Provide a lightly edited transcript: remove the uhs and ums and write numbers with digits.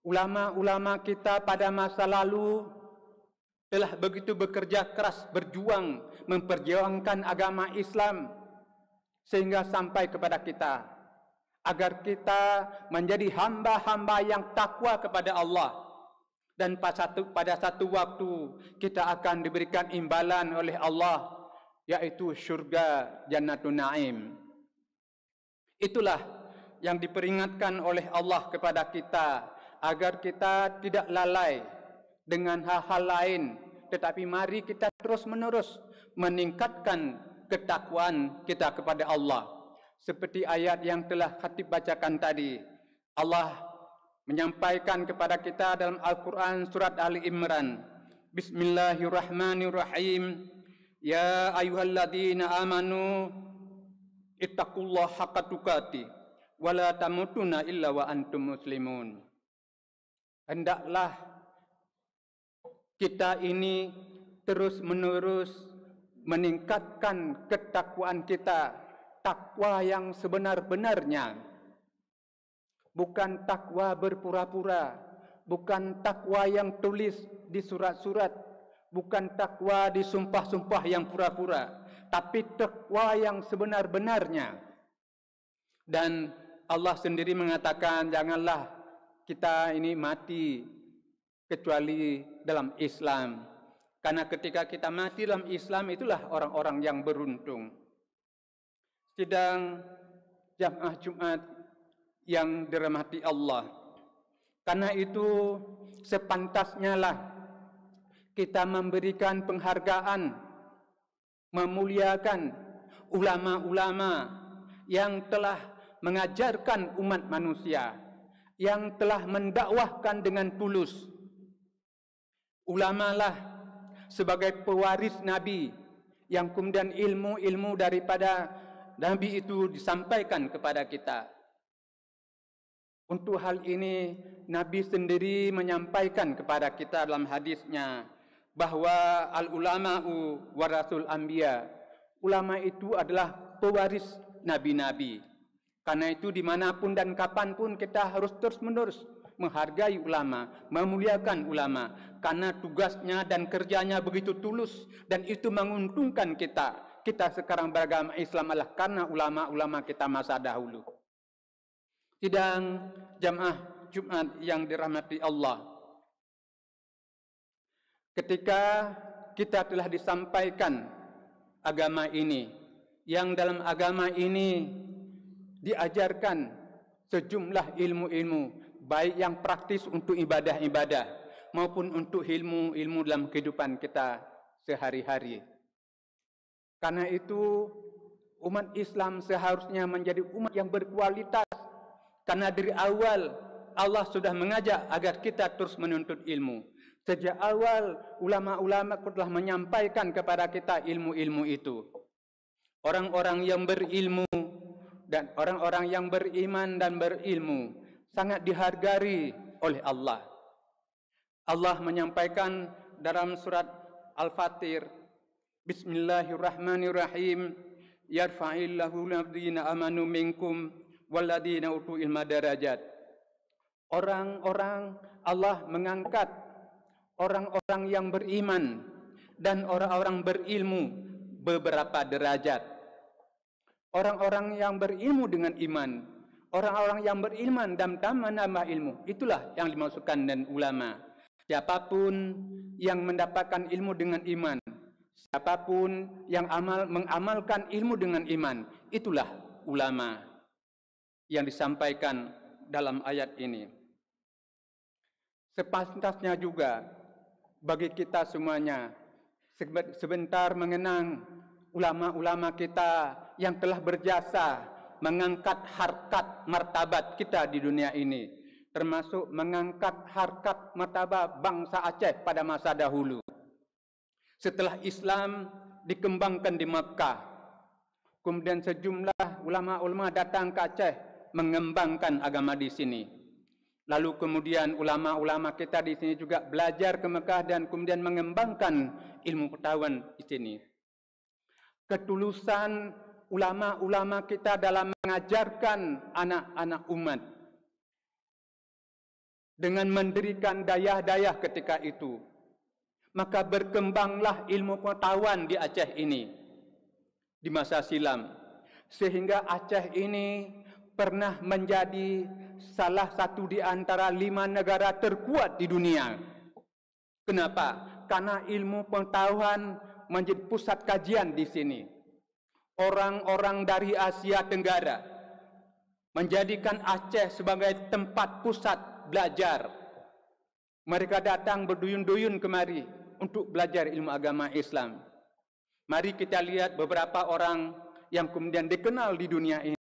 Ulama-ulama kita pada masa lalu telah begitu bekerja keras berjuang memperjuangkan agama Islam sehingga sampai kepada kita, agar kita menjadi hamba-hamba yang takwa kepada Allah, dan pada satu waktu kita akan diberikan imbalan oleh Allah, yaitu syurga Jannatun Naim. Itulah yang diperingatkan oleh Allah kepada kita, agar kita tidak lalai dengan hal-hal lain, tetapi mari kita terus-menerus meningkatkan ketakwaan kita kepada Allah. Seperti ayat yang telah khatib bacakan tadi, Allah menyampaikan kepada kita dalam Al-Quran surat Ali Imran, Bismillahirrahmanirrahim, Ya ayyuhalladzina amanu ittaqullaha haqqa tuqatih wa la tamutunna illa wa antum muslimun. Hendaklah kita ini terus-menerus meningkatkan ketakwaan kita, takwa yang sebenar-benarnya, bukan takwa berpura-pura, bukan takwa yang tulis di surat-surat, bukan takwa di sumpah-sumpah yang pura-pura, tapi takwa yang sebenar-benarnya. Dan Allah sendiri mengatakan, janganlah kita ini mati kecuali dalam Islam. Karena ketika kita mati dalam Islam, itulah orang-orang yang beruntung. Sidang jamaah Jumat yang dirahmati Allah, karena itu sepantasnya lah kita memberikan penghargaan, memuliakan ulama-ulama yang telah mengajarkan umat manusia, yang telah mendakwahkan dengan tulus. Ulama lah sebagai pewaris Nabi, yang kemudian ilmu-ilmu daripada Nabi itu disampaikan kepada kita. Untuk hal ini Nabi sendiri menyampaikan kepada kita dalam hadisnya bahwa al-ulama'u warasul anbiya, ulama itu adalah pewaris nabi-nabi. Karena itu dimanapun dan kapanpun kita harus terus-menerus menghargai ulama, memuliakan ulama, karena tugasnya dan kerjanya begitu tulus, dan itu menguntungkan kita. Kita sekarang beragama Islam adalah karena ulama-ulama kita masa dahulu. Sidang jamaah Jumat yang dirahmati Allah, ketika kita telah disampaikan agama ini, yang dalam agama ini diajarkan sejumlah ilmu-ilmu, baik yang praktis untuk ibadah-ibadah maupun untuk ilmu-ilmu dalam kehidupan kita sehari-hari. Karena itu umat Islam seharusnya menjadi umat yang berkualitas, karena dari awal Allah sudah mengajak agar kita terus menuntut ilmu. Sejak awal ulama-ulama telah menyampaikan kepada kita ilmu-ilmu itu. Orang-orang yang berilmu dan orang-orang yang beriman dan berilmu sangat dihargai oleh Allah. Allah menyampaikan dalam surat Al-Fatir, Bismillahirrahmanirrahim, Yarfa'illahu alladhina amanu minkum walladhina utul ilma darajat. Orang-orang Allah mengangkat orang-orang yang beriman dan orang-orang berilmu beberapa derajat. Orang-orang yang berilmu dengan iman, orang-orang yang beriman dan menambah ilmu, itulah yang dimaksudkan dengan ulama. Siapapun yang mendapatkan ilmu dengan iman, siapapun yang mengamalkan ilmu dengan iman, itulah ulama yang disampaikan dalam ayat ini. Sepantasnya juga bagi kita semuanya sebentar mengenang ulama-ulama kita yang telah berjasa mengangkat harkat martabat kita di dunia ini, termasuk mengangkat harkat martabat bangsa Aceh pada masa dahulu. Setelah Islam dikembangkan di Makkah, kemudian sejumlah ulama-ulama datang ke Aceh mengembangkan agama di sini. Lalu kemudian ulama-ulama kita di sini juga belajar ke Mekah dan kemudian mengembangkan ilmu pengetahuan di sini. Ketulusan ulama-ulama kita dalam mengajarkan anak-anak umat dengan mendirikan dayah-dayah ketika itu. Maka berkembanglah ilmu pengetahuan di Aceh ini di masa silam, sehingga Aceh ini pernah menjadi salah satu di antara 5 negara terkuat di dunia. Kenapa? Karena ilmu pengetahuan menjadi pusat kajian di sini. Orang-orang dari Asia Tenggara menjadikan Aceh sebagai tempat pusat belajar. Mereka datang berduyun-duyun kemari untuk belajar ilmu agama Islam. Mari kita lihat beberapa orang yang kemudian dikenal di dunia ini.